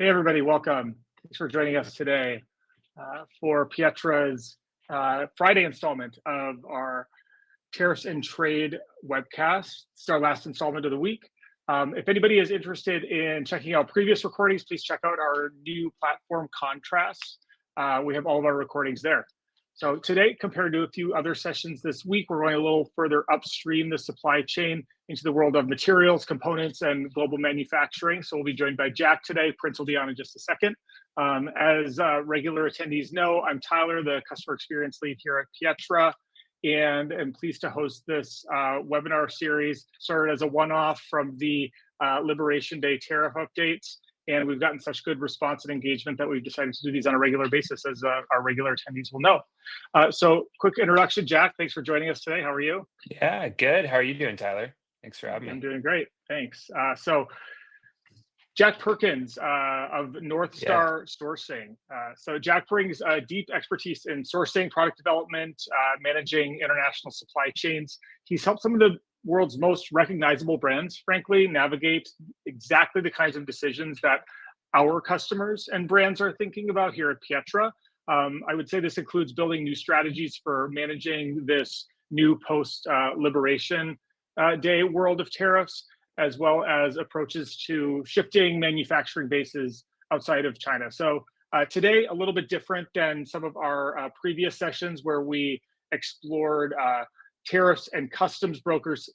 Hey, everybody, welcome. Thanks for joining us today for Pietra's Friday installment of our Tariffs and Trade webcast. It's our last installment of the week. If anybody is interested in checking out previous recordings, please check out our new platform, Contrast. We have all of our recordings there. So today, compared to a few other sessions this week, we're going a little further upstream the supply chain into the world of materials, components, and global manufacturing. So we'll be joined by Jack today. Prince will be on in just a second. As regular attendees know, I'm Tyler, the customer experience lead here at Pietra, and am pleased to host this webinar series. Started as a one-off from the Liberation Day tariff updates. And we've gotten such good response and engagement that we've decided to do these on a regular basis, as our regular attendees will know. So quick introduction, Jack, thanks for joining us today. How are you? Yeah, good. How are you doing, Tyler? Thanks for having I'm me. doing great, thanks. So Jack Perkins of North Yeah. Star Sourcing. So Jack brings deep expertise in sourcing, product development, managing international supply chains. He's helped some of the world's most recognizable brands, frankly, navigate exactly the kinds of decisions that our customers and brands are thinking about here at Pietra. I would say this includes building new strategies for managing this new post-Liberation Day world of tariffs, as well as approaches to shifting manufacturing bases outside of China. So today, a little bit different than some of our previous sessions where we explored tariffs and customs brokers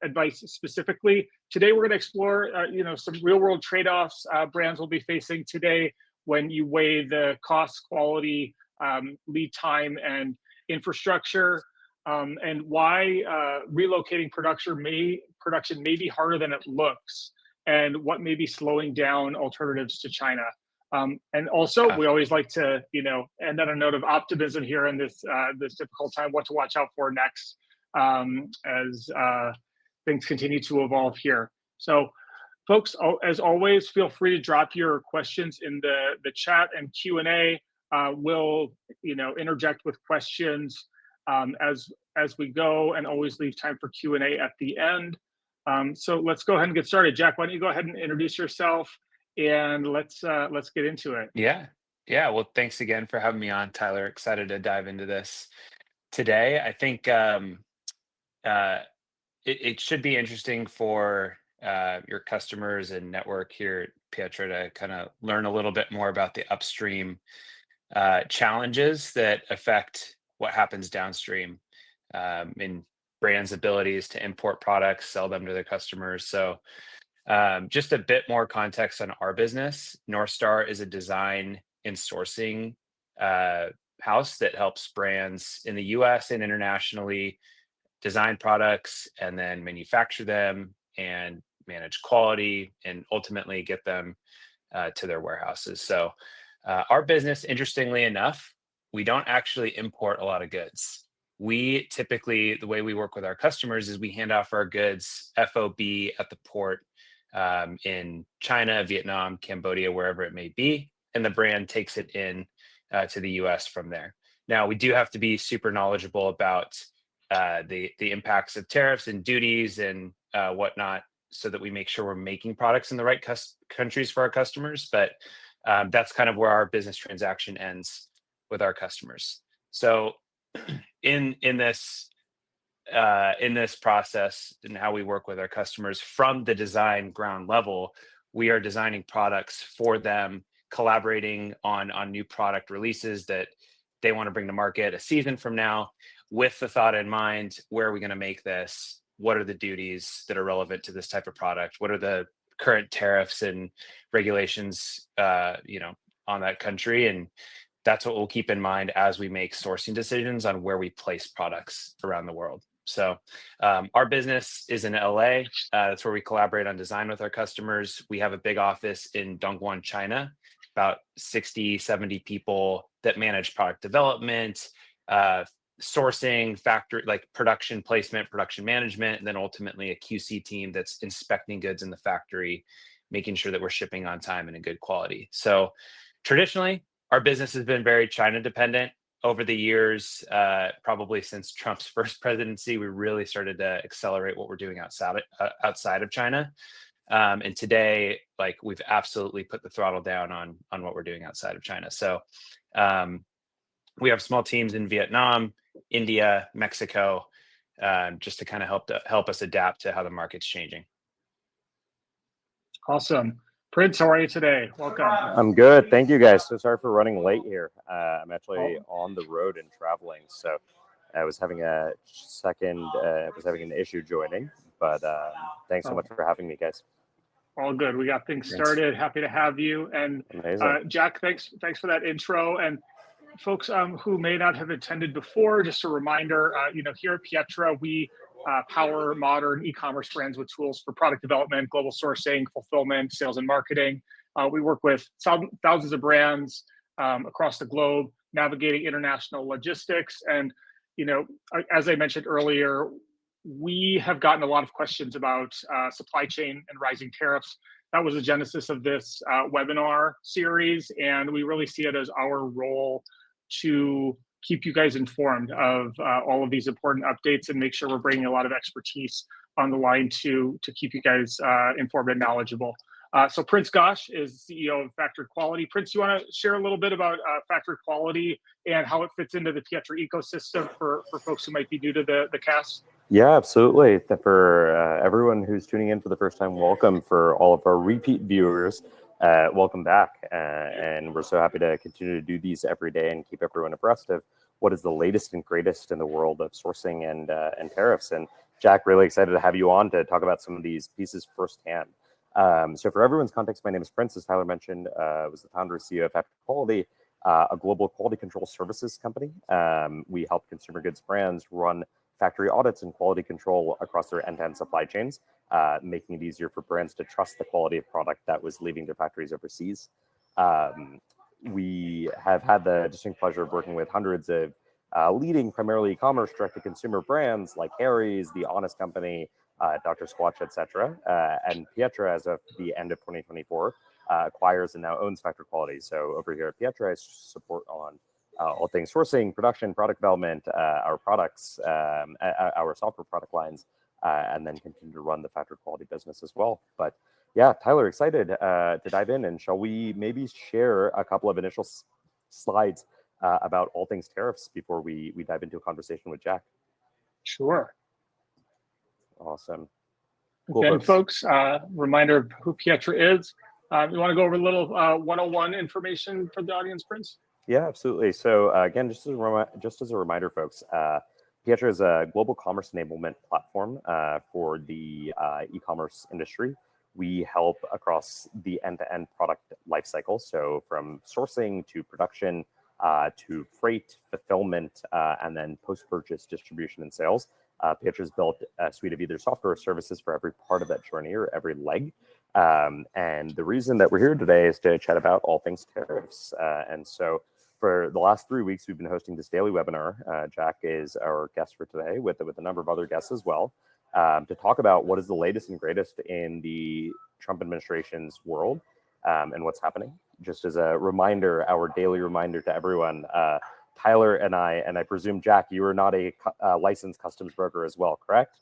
advice specifically. Today, we're going to explore, some real-world trade-offs brands will be facing today when you weigh the cost, quality, lead time, and infrastructure, and why relocating production may be harder than it looks, and what may be slowing down alternatives to China. And also, we always like to, end on a note of optimism here in this difficult time. What to watch out for next as things continue to evolve here. So, folks, as always, feel free to drop your questions in the chat and Q&A. We'll, interject with questions as we go, and always leave time for Q&A at the end. So let's go ahead and get started. Jack, why don't you go ahead and introduce yourself, and let's get into it. Yeah. Well, thanks again for having me on, Tyler. Excited to dive into this today. I think it should be interesting for your customers and network here at Pietra to kind of learn a little bit more about the upstream challenges that affect what happens downstream in brands' abilities to import products, sell them to their customers. So just a bit more context on our business. North Star is a design and sourcing house that helps brands in the US and internationally design products and then manufacture them and manage quality and ultimately get them to their warehouses. So our business, interestingly enough, we don't actually import a lot of goods. We typically, the way we work with our customers is we hand off our goods FOB at the port in China, Vietnam, Cambodia, wherever it may be, and the brand takes it in to the US from there. Now, we do have to be super knowledgeable about the impacts of tariffs and duties and whatnot, so that we make sure we're making products in the right countries for our customers. But that's kind of where our business transaction ends with our customers. So in this process and how we work with our customers from the design ground level, we are designing products for them, collaborating on new product releases that they want to bring to market a season from now, with the thought in mind: where are we going to make this? What are the duties that are relevant to this type of product? What are the current tariffs and regulations on that country? And that's what we'll keep in mind as we make sourcing decisions on where we place products around the world. So our business is in LA. That's where we collaborate on design with our customers. We have a big office in Dongguan, China, about 60, 70 people that manage product development, sourcing, factory, like production placement, production management, and then ultimately a QC team that's inspecting goods in the factory, making sure that we're shipping on time and in good quality. So traditionally, our business has been very China dependent. Over the years, probably since Trump's first presidency, we really started to accelerate what we're doing outside of China. And today, like, we've absolutely put the throttle down on what we're doing outside of China. So we have small teams in Vietnam, India, Mexico, just to kind of help us adapt to how the market's changing. Awesome. Prince, how are you today? Welcome. I'm good. Thank you, guys. So sorry for running late here. I'm actually on the road and traveling, so I was having an issue joining, but thanks so much for having me, guys. All good. We got things started. Happy to have you. And Jack, thanks for that intro. And folks who may not have attended before, just a reminder, here at Pietra, we power modern e-commerce brands with tools for product development, global sourcing, fulfillment, sales, and marketing. We work with thousands of brands across the globe, navigating international logistics. And, as I mentioned earlier, we have gotten a lot of questions about supply chain and rising tariffs. That was the genesis of this webinar series, and we really see it as our role to keep you guys informed of all of these important updates and make sure we're bringing a lot of expertise on the line to keep you guys informed and knowledgeable. So Prince Ghosh is CEO of Factory Quality. Prince, you want to share a little bit about Factory Quality and how it fits into the Pietra ecosystem for folks who might be new to the cast? Yeah, absolutely. For everyone who's tuning in for the first time, welcome. For all of our repeat viewers, welcome back. And we're so happy to continue to do these every day and keep everyone abreast of what is the latest and greatest in the world of sourcing and tariffs. And Jack, really excited to have you on to talk about some of these pieces firsthand. So for everyone's context, my name is Prince, as Tyler mentioned. Was the founder and CEO of Factory Quality, a global quality control services company. We help consumer goods brands run factory audits and quality control across their end-to-end supply chains, making it easier for brands to trust the quality of product that was leaving their factories overseas. We have had the distinct pleasure of working with hundreds of leading primarily e-commerce direct-to-consumer brands like Harry's, The Honest Company, Dr. Squatch, etc. And Pietra, as of the end of 2024, acquires and now owns Factory Quality. So over here at Pietra, I support on all things sourcing, production, product development, our products, our software product lines, and then continue to run the Factory Quality business as well. But yeah, Tyler, excited to dive in. And shall we maybe share a couple of initial slides about all things tariffs before we dive into a conversation with Jack? Sure. Awesome. Cool, again, folks, reminder of who Pietra is. You want to go over a little 101 information for the audience, Prince? Yeah, absolutely. So again, just as a reminder, folks, Pietra is a global commerce enablement platform for the e-commerce industry. We help across the end-to-end product lifecycle, so from sourcing to production to freight, fulfillment, and then post-purchase distribution and sales. Pietra's built a suite of either software or services for every part of that journey or every leg. And the reason that we're here today is to chat about all things tariffs. And so for the last 3 weeks, we've been hosting this daily webinar. Jack is our guest for today with a number of other guests as well, to talk about what is the latest and greatest in the Trump administration's world and what's happening. Just as a reminder, our daily reminder to everyone, Tyler and I presume, Jack, you are not a licensed customs broker as well, correct?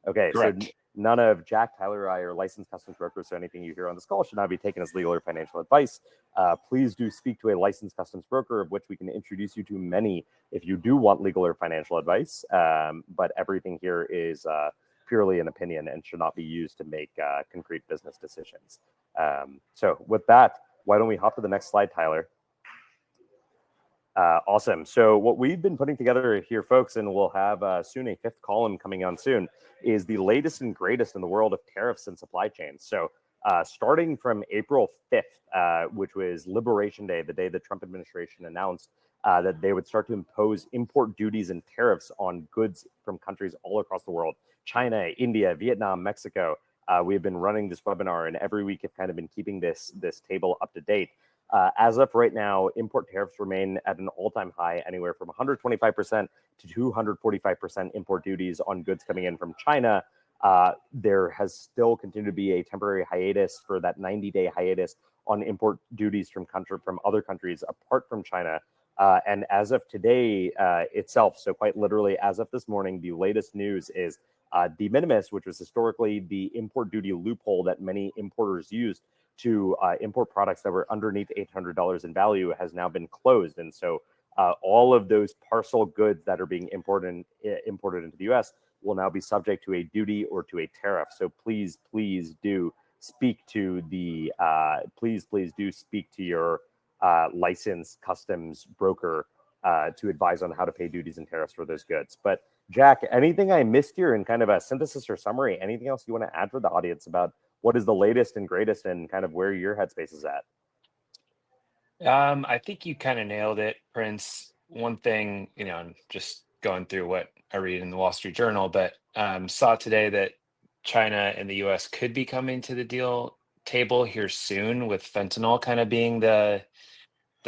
Okay, correct. So none of Jack, Tyler, or I are licensed customs brokers, so anything you hear on this call should not be taken as legal or financial advice. Please do speak to a licensed customs broker, of which we can introduce you to many if you do want legal or financial advice. But everything here is purely an opinion and should not be used to make concrete business decisions. So with that, why don't we hop to the next slide, Tyler? Awesome. So what we've been putting together here, folks, and we'll have soon a fifth column coming on soon, is the latest and greatest in the world of tariffs and supply chains. So starting from April 5th, which was Liberation Day, the day the Trump administration announced that they would start to impose import duties and tariffs on goods from countries all across the world, China, India, Vietnam, Mexico. We have been running this webinar, and every week have kind of been keeping this table up to date. As of right now, import tariffs remain at an all-time high, anywhere from 125% to 245% import duties on goods coming in from China. There has still continued to be a temporary hiatus for that 90-day hiatus on import duties from other countries apart from China. And as of today itself, so quite literally as of this morning, the latest news is de minimis, which was historically the import duty loophole that many importers used to import products that were underneath $800 in value, has now been closed. And so all of those parcel goods that are being imported into the US will now be subject to a duty or to a tariff. So please do speak to the please do speak to your licensed customs broker to advise on how to pay duties and tariffs for those goods. But Jack, anything I missed here in kind of a synthesis or summary? Anything else you want to add for the audience about what is the latest and greatest and kind of where your headspace is at? I think you kind of nailed it, Prince. One thing, I'm just going through what I read in the Wall Street Journal, but saw today that China and the US could be coming to the deal table here soon, with fentanyl kind of being the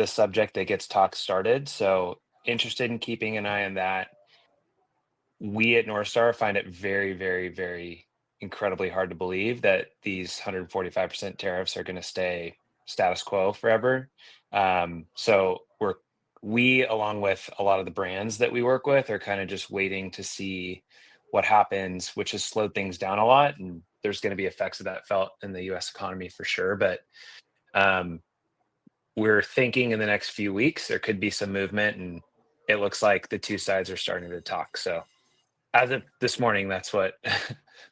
subject that gets talks started. So interested in keeping an eye on that. We at North Star find it very, very, very incredibly hard to believe that these 145% tariffs are going to stay status quo forever. So we, along with a lot of the brands that we work with, are kind of just waiting to see what happens, which has slowed things down a lot. And there's going to be effects of that felt in the US economy for sure. But we're thinking in the next few weeks, there could be some movement, and it looks like the two sides are starting to talk. So as of this morning, that's what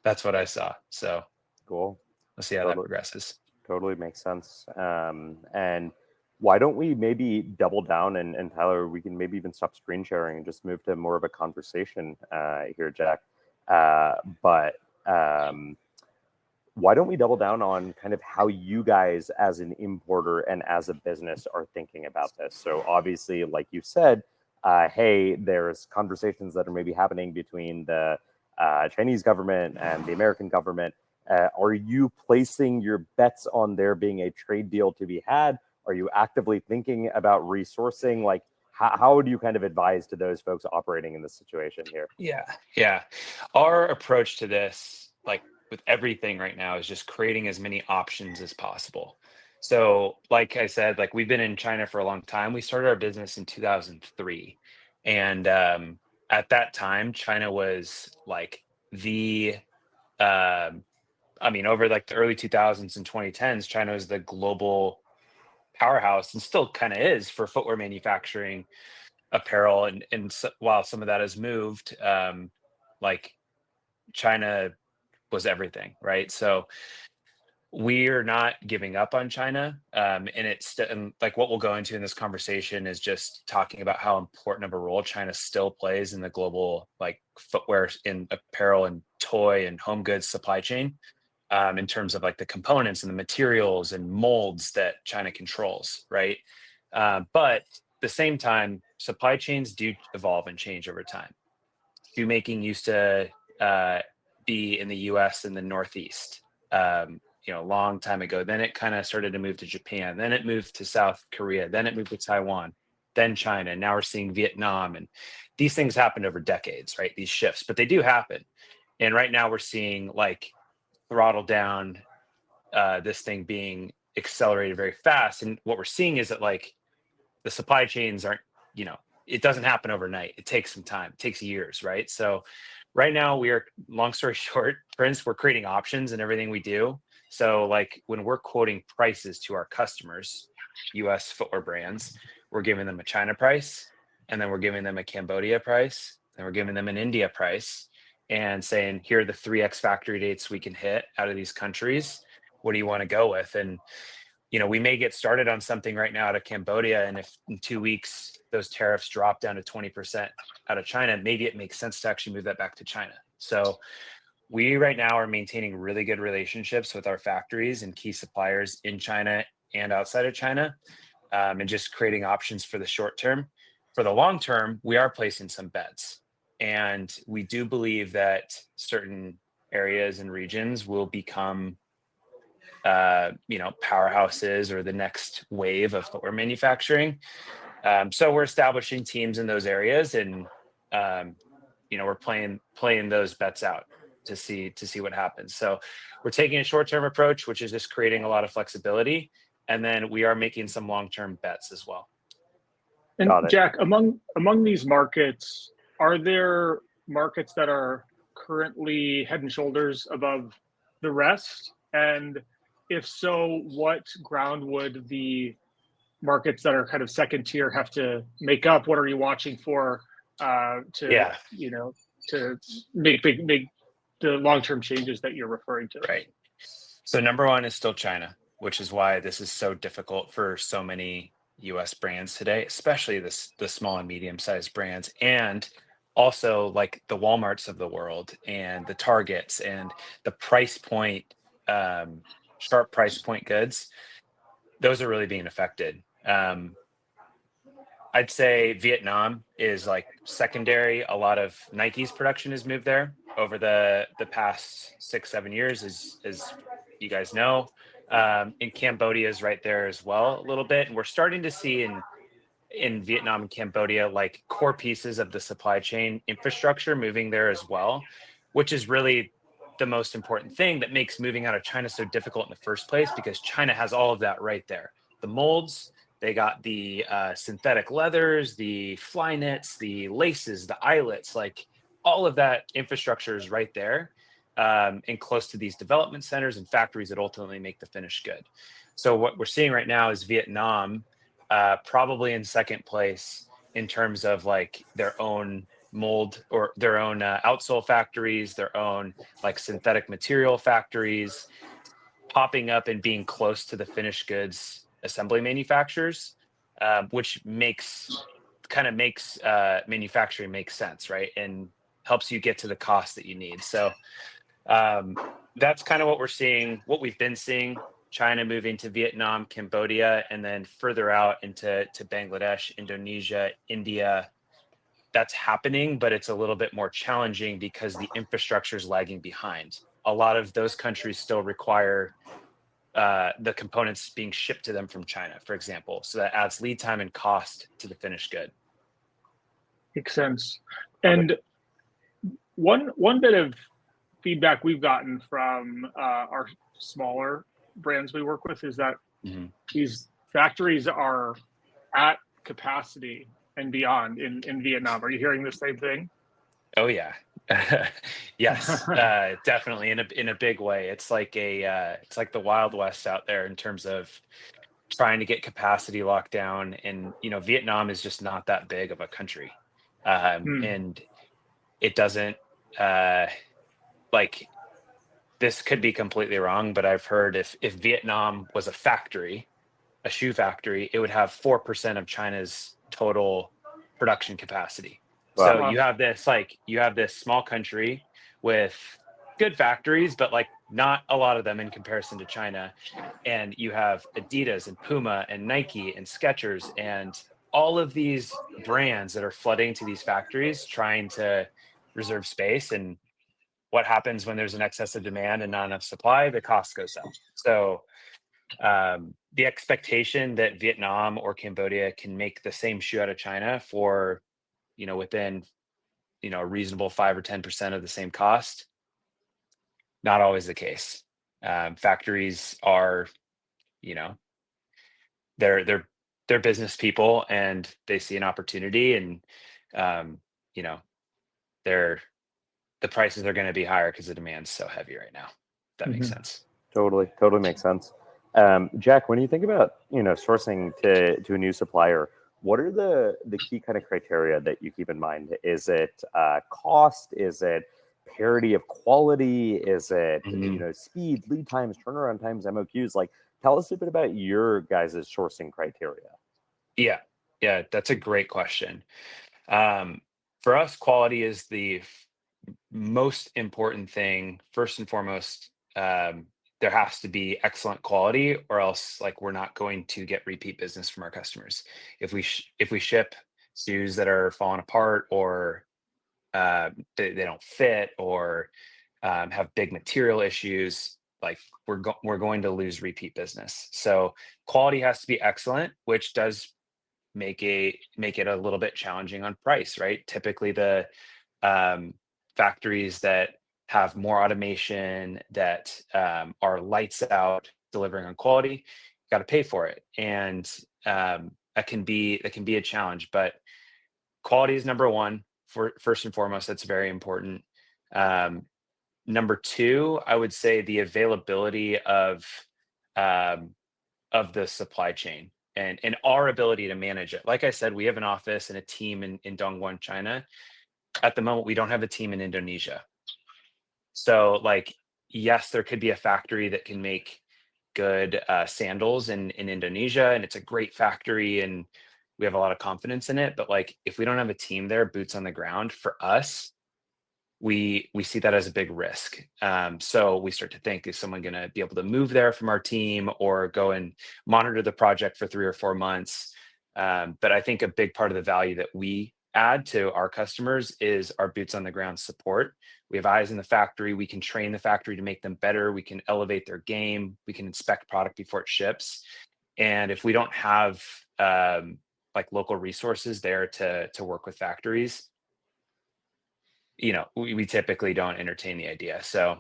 that's what I saw. So Cool. we'll see how that progresses. Totally makes sense. And why don't we maybe double down, and Tyler, we can maybe even stop screen sharing and just move to more of a conversation here, Jack. But why don't we double down on kind of how you guys as an importer and as a business are thinking about this? So obviously, like you said, hey, there's conversations that are maybe happening between the Chinese government and the American government. Are you placing your bets on there being a trade deal to be had? Are you actively thinking about resourcing? Like, how do you kind of advise to those folks operating in this situation here? Yeah. Our approach to this, like with everything right now, is just creating as many options as possible. So like I said, like we've been in China for a long time. We started our business in 2003. And at that time, China was like over like the early 2000s and 2010s, China was the global powerhouse, and still kind of is, for footwear manufacturing, apparel. And so, while some of that has moved, like China was everything, right? So we're not giving up on China. And and like what we'll go into in this conversation is just talking about how important of a role China still plays in the global like footwear, in apparel and toy and home goods supply chain, in terms of like the components and the materials and molds that China controls, right? But at the same time, supply chains do evolve and change over time. Shoemaking used to be in the US in the Northeast, a long time ago. Then it kind of started to move to Japan. Then it moved to South Korea. Then it moved to Taiwan, then China. Now we're seeing Vietnam. And these things happened over decades, right? These shifts, but they do happen. And right now we're seeing like throttle down, this thing being accelerated very fast. And what we're seeing is that like the supply chains aren't, it doesn't happen overnight. It takes some time. It takes years, right? So right now we are, long story short, Prince, we're creating options in everything we do. So like when we're quoting prices to our customers, US footwear brands, we're giving them a China price, and then we're giving them a Cambodia price, and we're giving them an India price, and saying, here are the 3X factory dates we can hit out of these countries. What do you want to go with? And, we may get started on something right now out of Cambodia, and if in 2 weeks those tariffs drop down to 20% out of China, maybe it makes sense to actually move that back to China. So we right now are maintaining really good relationships with our factories and key suppliers in China and outside of China, and just creating options for the short term. For the long term, we are placing some bets. And we do believe that certain areas and regions will become, powerhouses or the next wave of footwear manufacturing. So we're establishing teams in those areas, and we're playing those bets out to see what happens. So we're taking a short-term approach, which is just creating a lot of flexibility, and then we are making some long-term bets as well. And Jack, among these markets, are there markets that are currently head and shoulders above the rest? And if so, what ground would the markets that are kind of second tier have to make up? What are you watching for to Yeah, to make the long-term changes that you're referring to? right. So number one is still China, which is why this is so difficult for so many US brands today, especially the small and medium-sized brands, and also like the Walmarts of the world and the Targets and the price point, um, sharp price point goods. Those are really being affected. I'd say Vietnam is like secondary. A lot of Nike's production has moved there over the past 6 7 years, as you guys know. And Cambodia is right there as well a little bit, and we're starting to see in Vietnam and Cambodia like core pieces of the supply chain infrastructure moving there as well, which is really the most important thing that makes moving out of China so difficult in the first place, because China has all of that right there. The molds, they got the synthetic leathers, the fly knits, the laces, the eyelets, like all of that infrastructure is right there, and close to these development centers and factories that ultimately make the finished good. So what we're seeing right now is Vietnam probably in second place in terms of like their own mold or their own outsole factories, their own like synthetic material factories popping up and being close to the finished goods assembly manufacturers, which makes manufacturing make sense, right? And helps you get to the cost that you need. So that's kind of what we're seeing, what we've been seeing. China moving to Vietnam, Cambodia, and then further out into Bangladesh, Indonesia, India. That's happening, but it's a little bit more challenging because the infrastructure is lagging behind. A lot of those countries still require the components being shipped to them from China, for example. So that adds lead time and cost to the finished good. Makes sense. And one bit of feedback we've gotten from our smaller brands we work with is that these factories are at capacity and beyond in Vietnam. Are you hearing the same thing? Oh yeah. Yes, definitely in a big way. It's like it's like the Wild West out there in terms of trying to get capacity locked down. And Vietnam is just not that big of a country, and it doesn't like this could be completely wrong, but I've heard if Vietnam was a factory, a shoe factory, it would have 4% of China's total production capacity. So Wow. you have this small country with good factories, but like not a lot of them in comparison to China. And you have Adidas and Puma and Nike and Skechers and all of these brands that are flooding to these factories trying to reserve space. And what happens when there's an excess of demand and not enough supply? The cost goes up. So the expectation that Vietnam or Cambodia can make the same shoe out of China for, within, a reasonable 5 or 10% of the same cost, not always the case. Factories are, you know, they're business people and they see an opportunity, and you know, they're the prices are going to be higher because the demand's so heavy right now. If that makes sense. Totally makes sense. Jack, when you think about sourcing to a new supplier, what are the key kind of criteria that you keep in mind? Is it cost? Is it parity of quality? Is it speed, lead times, turnaround times, MOQs? Like, tell us a bit about your guys' sourcing criteria. Yeah, that's a great question. For us, quality is the most important thing. First and foremost, there has to be excellent quality, or else like we're not going to get repeat business from our customers. If we ship shoes that are falling apart, or they don't fit, or have big material issues, like we're going to lose repeat business. So quality has to be excellent, which does make it a little bit challenging on price, right? Typically the factories that have more automation, that are lights out delivering on quality, got to pay for it. And that can be a challenge, but quality is number one. For first and foremost, that's very important. Number two, I would say the availability of the supply chain and our ability to manage it. Like I said, we have an office and a team in Dongguan, China. At the moment, we don't have a team in Indonesia. So, like, yes, there could be a factory that can make good sandals in Indonesia, and it's a great factory, and we have a lot of confidence in it. But like, if we don't have a team there, boots on the ground, for us, we see that as a big risk. So we start to think, is someone going to be able to move there from our team or go and monitor the project for 3 or 4 months? But I think a big part of the value that we add to our customers is our boots on the ground support. We have eyes in the factory. We can train the factory to make them better. We can elevate their game. We can inspect product before it ships. And if we don't have like local resources there to work with factories, we typically don't entertain the idea. So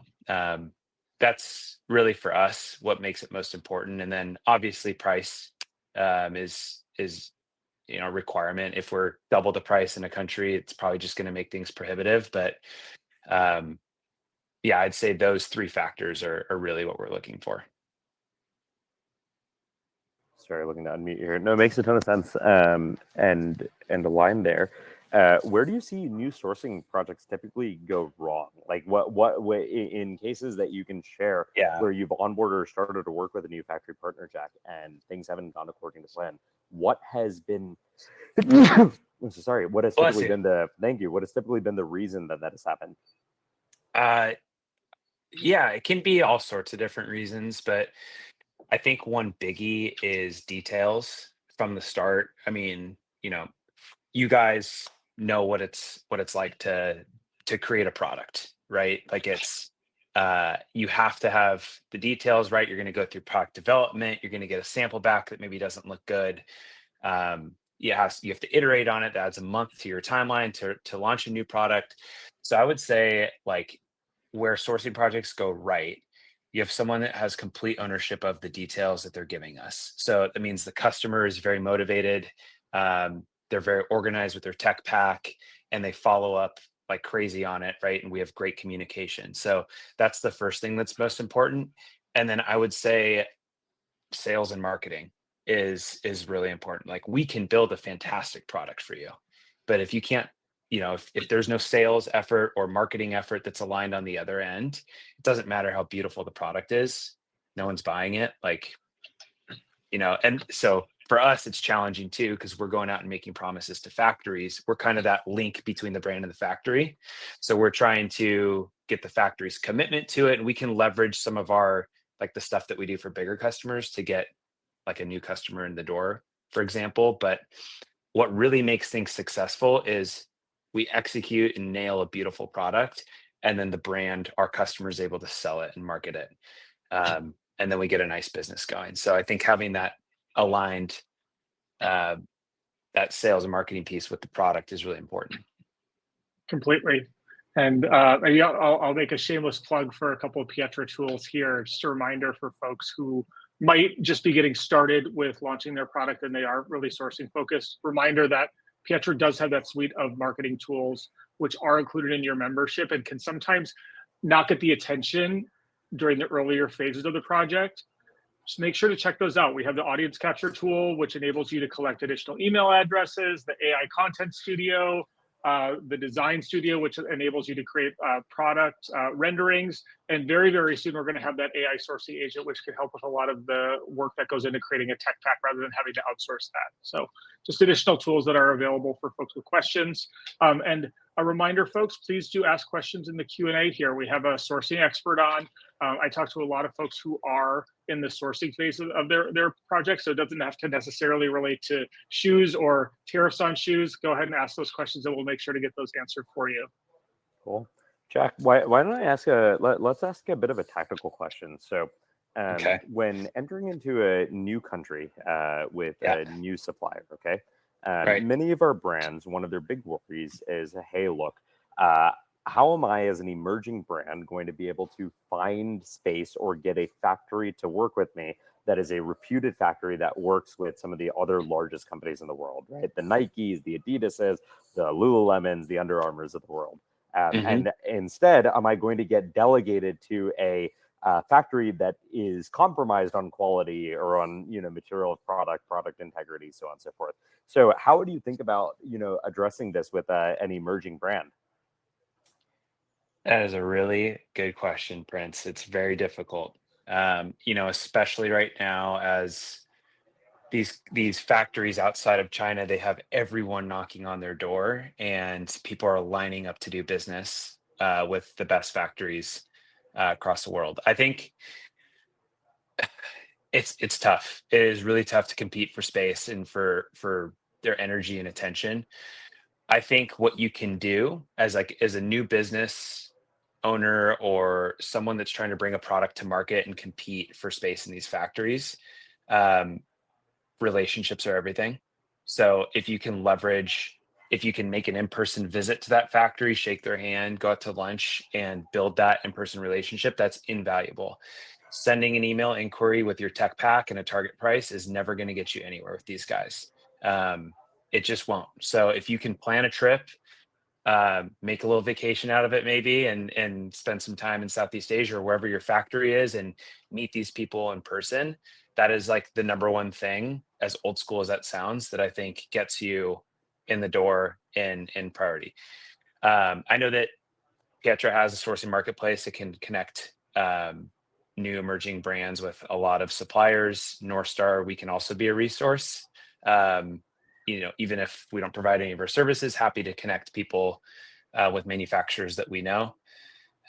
that's really for us what makes it most important. And then obviously price is a requirement. If we're double the price in a country, it's probably just going to make things prohibitive. But yeah, I'd say those three factors are really what we're looking for. Sorry, looking to unmute here. No, it makes a ton of sense. And a line there. Where do you see new sourcing projects typically go wrong? Like what in cases that you can share where you've onboarded or started to work with a new factory partner, Jack, and things haven't gone according to plan? What has been sorry, what has typically been what has typically been the reason that has happened? Yeah, it can be all sorts of different reasons, but I think one biggie is details from the start. I mean, you guys know what it's like to create a product, right? Like it's you have to have the details right. You're going to go through product development. You're going to get a sample back that maybe doesn't look good. You have to iterate on it. That adds a month to your timeline to launch a new product. So I would say, like, where sourcing projects go right, you have someone that has complete ownership of the details that they're giving us. So that means the customer is very motivated. They're very organized with their tech pack, and they follow up like crazy on it, right? And we have great communication. So that's the first thing that's most important. And then I would say sales and marketing is really important. Like, we can build a fantastic product for you, but if you can't, if there's no sales effort or marketing effort that's aligned on the other end, it doesn't matter how beautiful the product is. No one's buying it. Like, and so for us, it's challenging too, because we're going out and making promises to factories. We're kind of that link between the brand and the factory. So we're trying to get the factory's commitment to it. And we can leverage some of our, like, the stuff that we do for bigger customers to get like a new customer in the door, for example. But what really makes things successful is we execute and nail a beautiful product, and then the brand, our customer, is able to sell it and market it. And then we get a nice business going. So I think having that aligned, that sales and marketing piece with the product is really important. Completely. And maybe I'll make a shameless plug for a couple of Pietra tools here. Just a reminder for folks who might just be getting started with launching their product and they are really sourcing focused. Reminder that Pietra does have that suite of marketing tools, which are included in your membership and can sometimes not get the attention during the earlier phases of the project. Just make sure to check those out. We have the audience capture tool, which enables you to collect additional email addresses, the AI content studio, the design studio, which enables you to create product renderings. And very, very soon, we're going to have that AI sourcing agent, which can help with a lot of the work that goes into creating a tech pack rather than having to outsource that. So just additional tools that are available for folks with questions. And a reminder, folks, please do ask questions in the Q&A here. We have a sourcing expert on. I talk to a lot of folks who are in the sourcing phase of their project, so it doesn't have to necessarily relate to shoes or tariffs on shoes. Go ahead and ask those questions, and we'll make sure to get those answered for you. Cool. Jack, why don't I ask let's ask a bit of a tactical question. So when entering into a new country with a new supplier, many of our brands, one of their big worries is, hey, look, how am I as an emerging brand going to be able to find space or get a factory to work with me that is a reputed factory that works with some of the other largest companies in the world, right? The Nikes, the Adidases, the Lululemons, the Under Armours of the world. And instead, am I going to get delegated to a factory that is compromised on quality or on material of product integrity, so on and so forth? So how do you think about addressing this with an emerging brand? That is a really good question, Prince. It's very difficult, especially right now as these factories outside of China, they have everyone knocking on their door, and people are lining up to do business with the best factories across the world. I think it's tough. It is really tough to compete for space and for their energy and attention. I think what you can do as a new business owner or someone that's trying to bring a product to market and compete for space in these factories, um, relationships are everything. So if you can make an in-person visit to that factory, shake their hand, go out to lunch and build that in-person relationship, that's invaluable. Sending an email inquiry with your tech pack and a target price is never going to get you anywhere with these guys. Um, it just won't. So if you can plan a trip, make a little vacation out of it maybe, and spend some time in Southeast Asia or wherever your factory is and meet these people in person, that is like the number one thing, as old school as that sounds, that I think gets you in the door in priority. I know that Pietra has a sourcing marketplace that can connect new emerging brands with a lot of suppliers. North Star, we can also be a resource. Um, Even if we don't provide any of our services, happy to connect people with manufacturers that we know.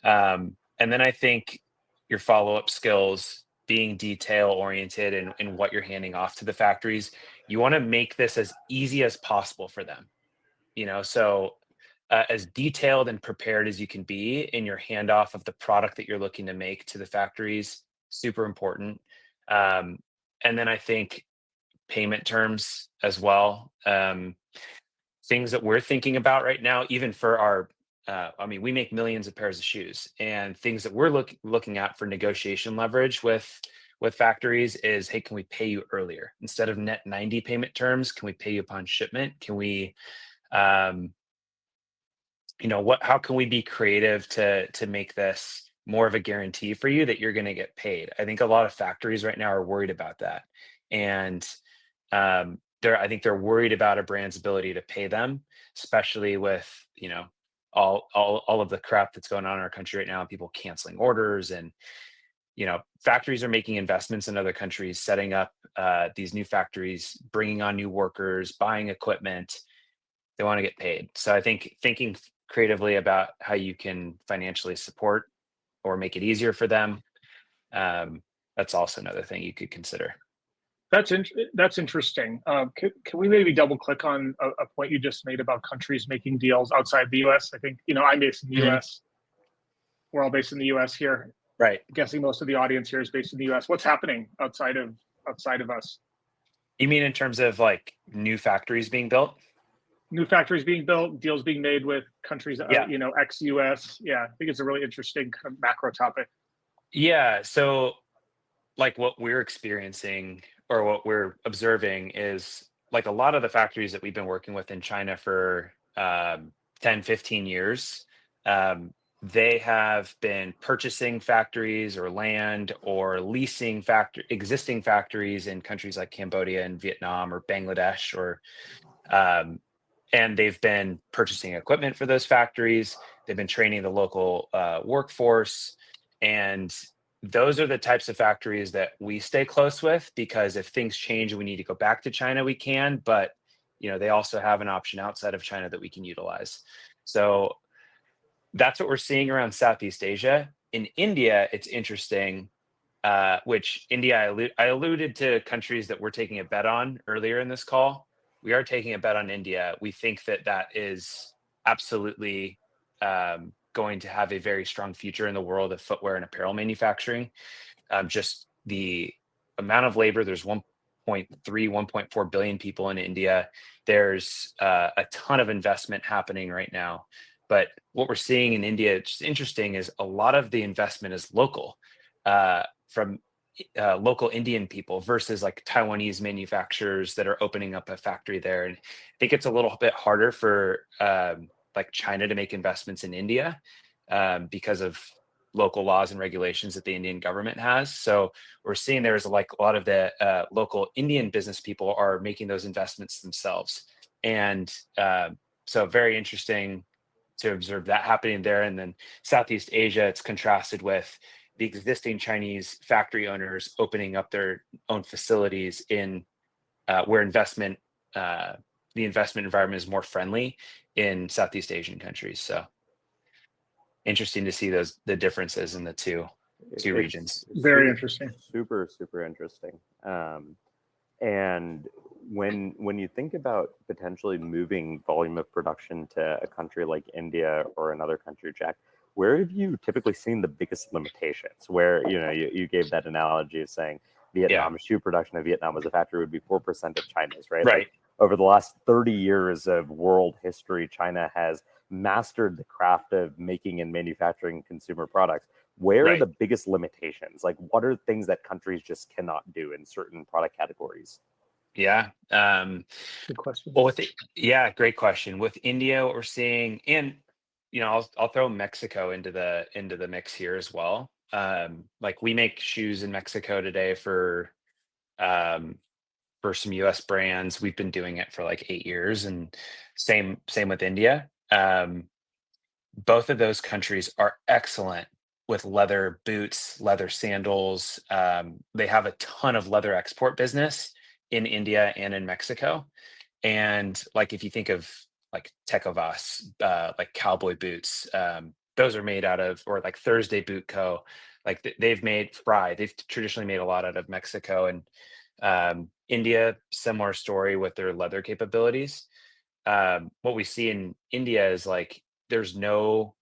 And then I think your follow-up skills, being detail oriented in what you're handing off to the factories, you want to make this as easy as possible for them. So as detailed and prepared as you can be in your handoff of the product that you're looking to make to the factories, super important. Um, and then I think payment terms as well. Things that we're thinking about right now, even for our, I mean, we make millions of pairs of shoes, and things that we're looking at for negotiation leverage with factories is, hey, can we pay you earlier instead of net 90 payment terms? Can we pay you upon shipment? Can we, um, how can we be creative to make this more of a guarantee for you that you're going to get paid? I think a lot of factories right now are worried about that, and I think they're worried about a brand's ability to pay them, especially with all of the crap that's going on in our country right now, people canceling orders, and factories are making investments in other countries, setting up these new factories, bringing on new workers, buying equipment. They want to get paid. So I think thinking creatively about how you can financially support or make it easier for them, that's also another thing you could consider. That's interesting. Can we maybe double click on a point you just made about countries making deals outside the U.S.? I think I'm based in the Mhm. U.S. We're all based in the U.S. here. Right. I'm guessing most of the audience here is based in the U.S. What's happening outside of us? You mean in terms of like new factories being built? New factories being built, deals being made with countries, Yeah. ex-US. Yeah, I think it's a really interesting kind of macro topic. Yeah. So like what we're experiencing or what we're observing is like a lot of the factories that we've been working with in China for 10, 15 years, um, they have been purchasing factories or land or leasing existing factories in countries like Cambodia and Vietnam or Bangladesh, or um, and they've been purchasing equipment for those factories. They've been training the local workforce, and those are the types of factories that we stay close with, because if things change and we need to go back to China, we can. But they also have an option outside of China that we can utilize. So that's what we're seeing around Southeast Asia. In India, it's interesting. Which India, I alluded to countries that we're taking a bet on earlier in this call. We are taking a bet on India. We think that that is absolutely going to have a very strong future in the world of footwear and apparel manufacturing. Just the amount of labor, there's 1.3, 1.4 billion people in India. There's a ton of investment happening right now. But what we're seeing in India, it's just interesting, is a lot of the investment is local, from local Indian people versus like Taiwanese manufacturers that are opening up a factory there. And I think it's a little bit harder for like China to make investments in India because of local laws and regulations that the Indian government has. So we're seeing there's like a lot of the local Indian business people are making those investments themselves. And so very interesting to observe that happening there. And then Southeast Asia, it's contrasted with the existing Chinese factory owners opening up their own facilities in where the investment environment is more friendly in Southeast Asian countries. So interesting to see the differences in the two regions. Very interesting. Super, super interesting. And when you think about potentially moving volume of production to a country like India or another country, Jack, where have you typically seen the biggest limitations? Where, you know, you gave that analogy of saying Vietnam shoe production of Vietnam as a factory would be 4% of China's, right? Right. Like, over the last 30 years of world history, China has mastered the craft of making and manufacturing consumer products. Where are the biggest limitations? Like, what are things that countries just cannot do in certain product categories? Yeah. Good question. Well, great question. With India, what we're seeing, and you know, I'll throw Mexico into the mix here as well. Like we make shoes in Mexico today for some US brands. We've been doing it for like 8 years, and same with India. Both of those countries are excellent with leather boots, leather sandals. They have a ton of leather export business in India and in Mexico. And like if you think of like Tecovas, like cowboy boots, those are made out of, or like Thursday Boot Co. Like they've made Fry. They've traditionally made a lot out of Mexico and India. Similar story with their leather capabilities. What we see in India is like there's no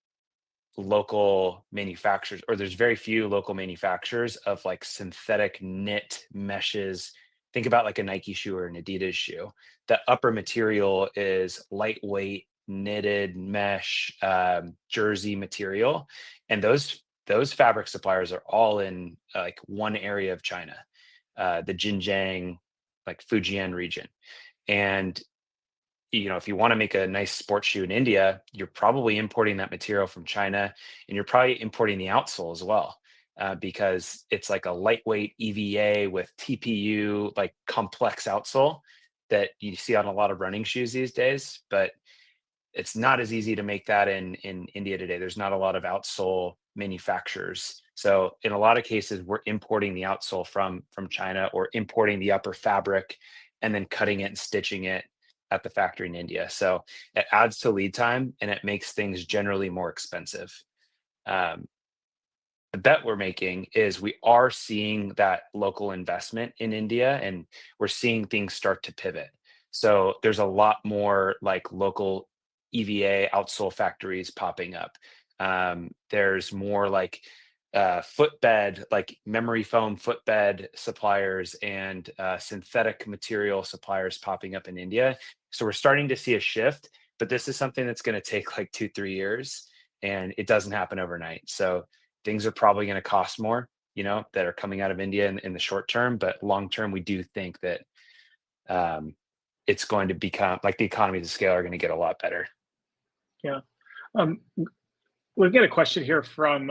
local manufacturers, or there's very few local manufacturers of like synthetic knit meshes. Think about like a Nike shoe or an Adidas shoe. The upper material is lightweight knitted mesh jersey material, and those fabric suppliers are all in like one area of China, the Xinjiang, like Fujian region. And you know, if you want to make a nice sports shoe in India, you're probably importing that material from China, and you're probably importing the outsole as well, because it's like a lightweight EVA with TPU, like complex outsole that you see on a lot of running shoes these days. But it's not as easy to make that in India today. There's not a lot of outsole manufacturers. So in a lot of cases, we're importing the outsole from China, or importing the upper fabric and then cutting it and stitching it at the factory in India. So it adds to lead time, and it makes things generally more expensive. The bet we're making is we are seeing that local investment in India, and we're seeing things start to pivot. So there's a lot more like local EVA outsole factories popping up. There's more like footbed, like memory foam footbed suppliers and synthetic material suppliers popping up in India. So we're starting to see a shift, but this is something that's going to take like 2-3 years, and it doesn't happen overnight. So things are probably going to cost more, you know, that are coming out of India in the short term, but long term, we do think that it's going to become like the economies of scale are going to get a lot better. Yeah. We'll get a question here from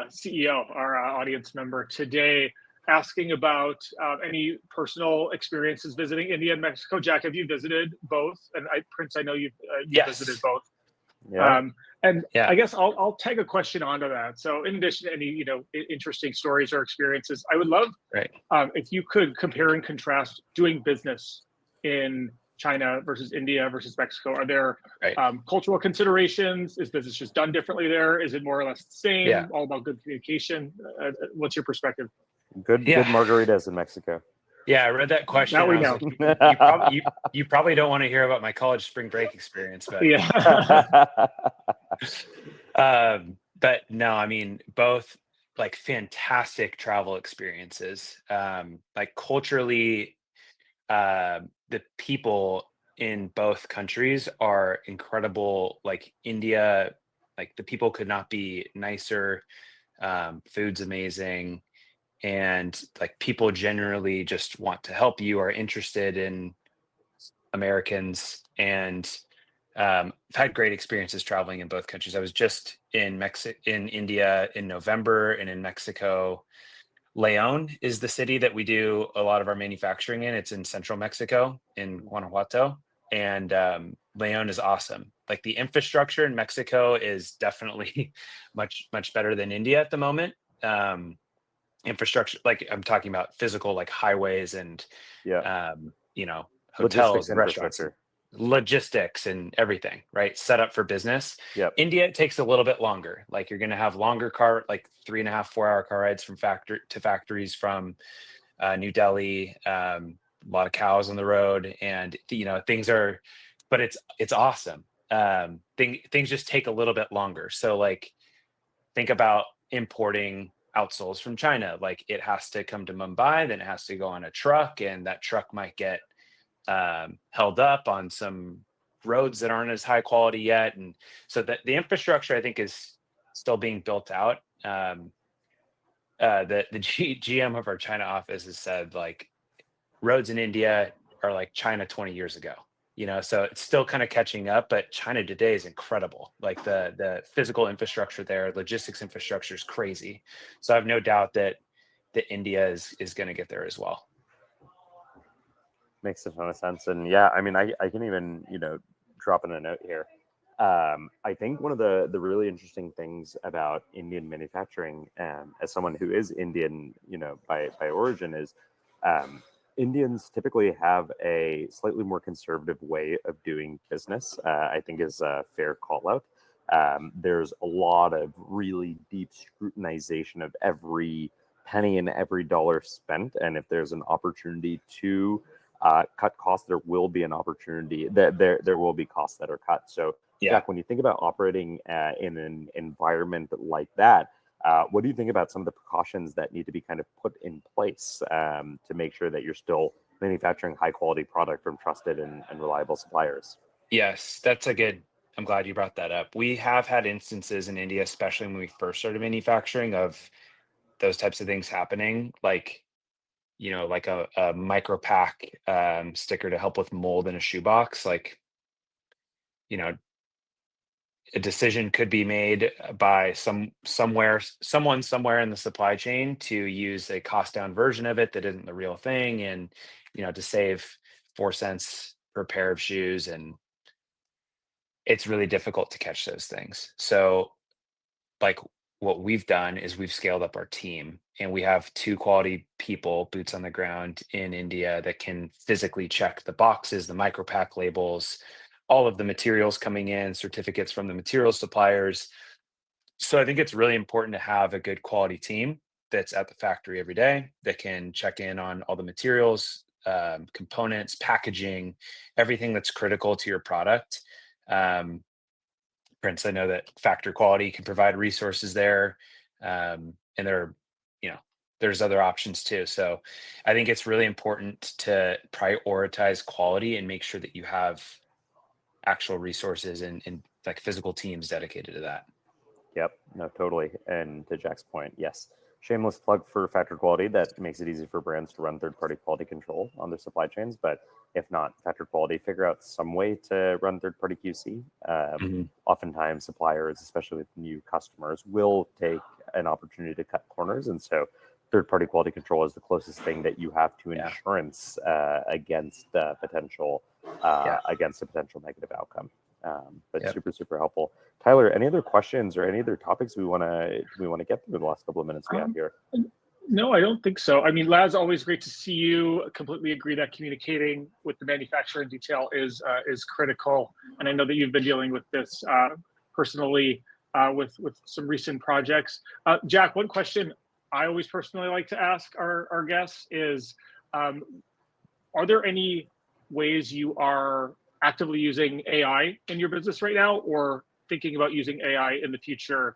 CEO, our audience member today, asking about any personal experiences visiting India and Mexico. Jack, have you visited both? And Prince, I know you've Yes. visited both. Yeah. I guess I'll tag a question onto that. So in addition to any interesting stories or experiences, I would love if you could compare and contrast doing business in China versus India versus Mexico. Are there cultural considerations? Is business just done differently there? Is it more or less the same? Yeah. All about good communication? What's your perspective? Good margaritas in Mexico. Yeah, I read that question. That we know. Like, you probably don't want to hear about my college spring break experience, but but no, I mean, both like fantastic travel experiences. Like culturally, the people in both countries are incredible. Like India, like the people could not be nicer. Food's amazing. And like people generally just want to help you, are interested in Americans. And I've had great experiences traveling in both countries. I was just in India in November, and in Mexico. Leon is the city that we do a lot of our manufacturing in. It's in central Mexico, in Guanajuato, and Leon is awesome. Like the infrastructure in Mexico is definitely much better than India at the moment. Infrastructure, like I'm talking about physical, like highways and Yeah. hotels Logistics and restaurants and infrastructure. logistics and everything, right? Set up for business. Yep. India, it takes a little bit longer. Like you're going to have longer like 3.5, 4 hour car rides from factory to factories from New Delhi. A lot of cows on the road, and things are, but it's awesome. Things just take a little bit longer. So like, think about importing outsoles from China. Like it has to come to Mumbai, then it has to go on a truck, and that truck might get held up on some roads that aren't as high quality yet. And so that the infrastructure, I think, is still being built out. The GM of our China office has said like roads in India are like China 20 years ago. So it's still kind of catching up, but China today is incredible. Like the physical infrastructure there, logistics infrastructure is crazy. So I have no doubt that India is going to get there as well. Makes a ton of sense. And yeah, I mean, I can even, drop in a note here. I think one of the really interesting things about Indian manufacturing, as someone who is Indian, by origin, is Indians typically have a slightly more conservative way of doing business. I think is a fair call out. There's a lot of really deep scrutinization of every penny and every dollar spent, and if there's an opportunity to cut costs, there will be an opportunity that there will be costs that are cut. So, Yeah. Jack, when you think about operating in an environment like that, what do you think about some of the precautions that need to be kind of put in place to make sure that you're still manufacturing high quality product from trusted and reliable suppliers? Yes, I'm glad you brought that up. We have had instances in India, especially when we first started manufacturing, of those types of things happening, like like a micro pack sticker to help with mold in a shoebox. Like, a decision could be made by someone somewhere in the supply chain to use a cost down version of it that isn't the real thing, and to save 4 cents per pair of shoes. And it's really difficult to catch those things. So like, what we've done is we've scaled up our team, and we have 2 quality people, boots on the ground in India, that can physically check the boxes, the micro pack labels, all of the materials coming in, certificates from the material suppliers. So I think it's really important to have a good quality team that's at the factory every day, that can check in on all the materials, components, packaging, everything that's critical to your product. Um, Prince, I know that Factor Quality can provide resources there, and there's other options too. So I think it's really important to prioritize quality and make sure that you have actual resources and like physical teams dedicated to that. Yep, no, totally. And to Jack's point, yes, shameless plug for Factor Quality. That makes it easy for brands to run third-party quality control on their supply chains. But if not, Factor Quality, figure out some way to run third-party QC. Mhm. Oftentimes, suppliers, especially with new customers, will take an opportunity to cut corners, and so third-party quality control is the closest thing that you have to Yeah. insurance against potential Yeah. against a potential negative outcome. But Yep. super helpful. Tyler, any other questions or any other topics we want to get through in the last couple of minutes we have here? No, I don't think so. I mean, Laz, always great to see you. Completely agree that communicating with the manufacturer in detail is critical, and I know that you've been dealing with this personally with some recent projects. Jack, one question I always personally like to ask our guests is, are there any ways you are actively using AI in your business right now, or thinking about using AI in the future?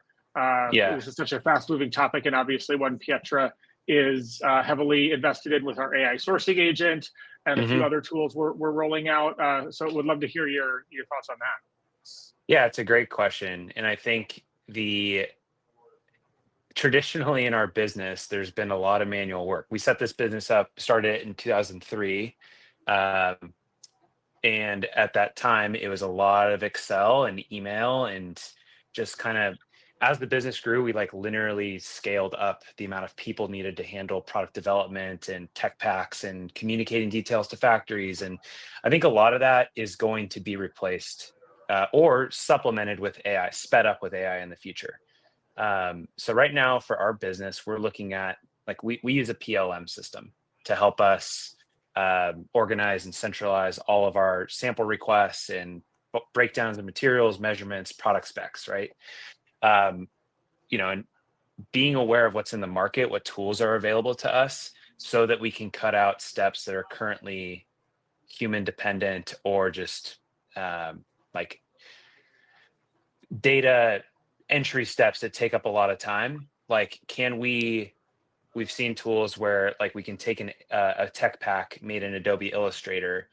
Yeah. This is such a fast-moving topic, and obviously one Pietra is heavily invested in with our AI sourcing agent and a few Mhm. other tools we're rolling out. So would love to hear your thoughts on that. Yeah, it's a great question. And I think traditionally in our business, there's been a lot of manual work. We set this business up, started it in 2003. Um, And at that time, it was a lot of Excel and email, and just kind of as the business grew, we like linearly scaled up the amount of people needed to handle product development and tech packs and communicating details to factories. And I think a lot of that is going to be replaced or supplemented with AI, sped up with AI in the future. So right now for our business, we're looking at like we use a PLM system to help us organize and centralize all of our sample requests and breakdowns of materials, measurements, product specs, right? And being aware of what's in the market, what tools are available to us, so that we can cut out steps that are currently human dependent or just like data entry steps that take up a lot of time. Like, we've seen tools where like we can take a tech pack made in Adobe Illustrator,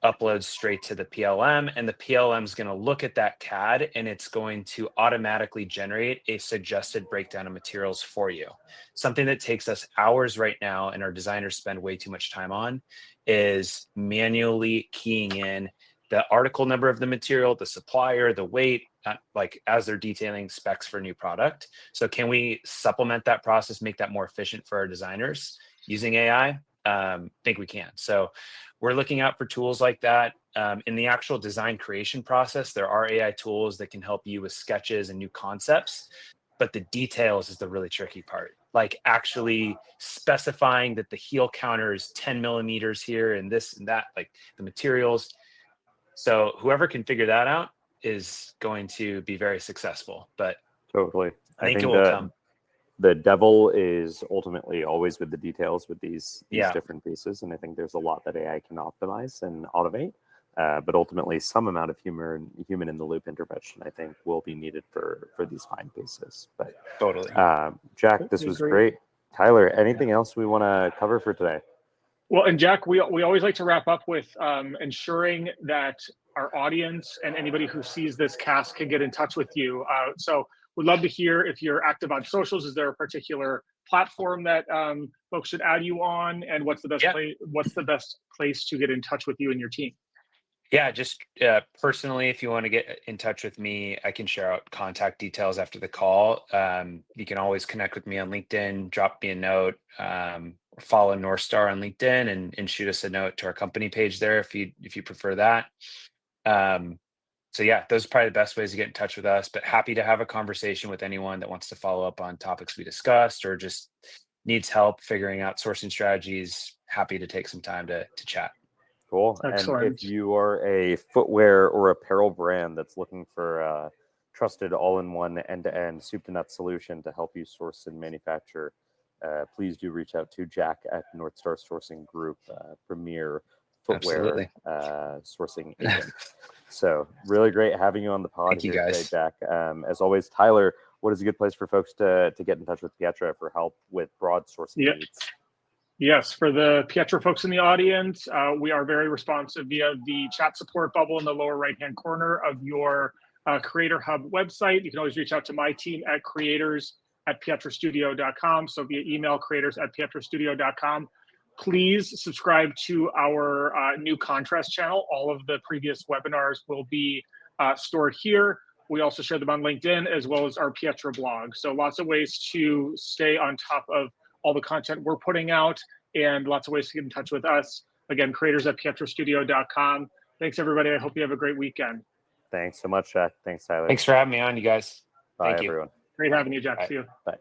upload straight to the PLM, and the PLM is going to look at that CAD and it's going to automatically generate a suggested breakdown of materials for you. Something that takes us hours right now and our designers spend way too much time on is manually keying in the article number of the material, the supplier, the weight, like as they're detailing specs for a new product. So can we supplement that process, make that more efficient for our designers using AI? Think we can. So we're looking out for tools like that. In the actual design creation process, there are AI tools that can help you with sketches and new concepts, but the details is the really tricky part. Like actually specifying that the heel counter is 10 millimeters here and this and that, like the materials. So whoever can figure that out is going to be very successful, but Totally. I think it will come. The devil is ultimately always with the details with these Yeah. different pieces. And I think there's a lot that AI can optimize and automate. But ultimately, some amount of human in the loop intervention, I think, will be needed for these fine pieces. But Totally. Jack, this was great. Tyler, anything else we want to cover for today? Well, and Jack, we always like to wrap up with ensuring that our audience and anybody who sees this cast can get in touch with you. So we'd love to hear if you're active on socials. Is there a particular platform that folks should add you on? And what's the best place to get in touch with you and your team? Yeah, just personally, if you want to get in touch with me, I can share out contact details after the call. You can always connect with me on LinkedIn, drop me a note, follow North Star on LinkedIn, and shoot us a note to our company page there if you prefer that. So yeah, those are probably the best ways to get in touch with us. But happy to have a conversation with anyone that wants to follow up on topics we discussed or just needs help figuring out sourcing strategies. Happy to take some time to chat. Cool. Excellent. And if you are a footwear or apparel brand that's looking for a trusted all-in-one end-to-end soup to nuts solution to help you source and manufacture, please do reach out to Jack at North Star Sourcing Group, premier footwear sourcing agent. So really great having you on the pod here today, Jack. As always, Tyler, what is a good place for folks to get in touch with Pietra for help with broad sourcing needs? Yes, for the Pietra folks in the audience, we are very responsive via the chat support bubble in the lower right-hand corner of your Creator Hub website. You can always reach out to my team at creators@pietrastudio.com. So via email, creators@pietrastudio.com. Please subscribe to our new contrast channel. All of the previous webinars will be stored here. We also share them on LinkedIn as well as our Pietra blog. So lots of ways to stay on top of all the content we're putting out and lots of ways to get in touch with us. Again, creators@pietrastudio.com. Thanks, everybody. I hope you have a great weekend. Thanks so much, Jack. Thanks, Tyler. Thanks for having me on, you guys. Bye, everyone. Great having you, Jack. Bye. See you. Bye.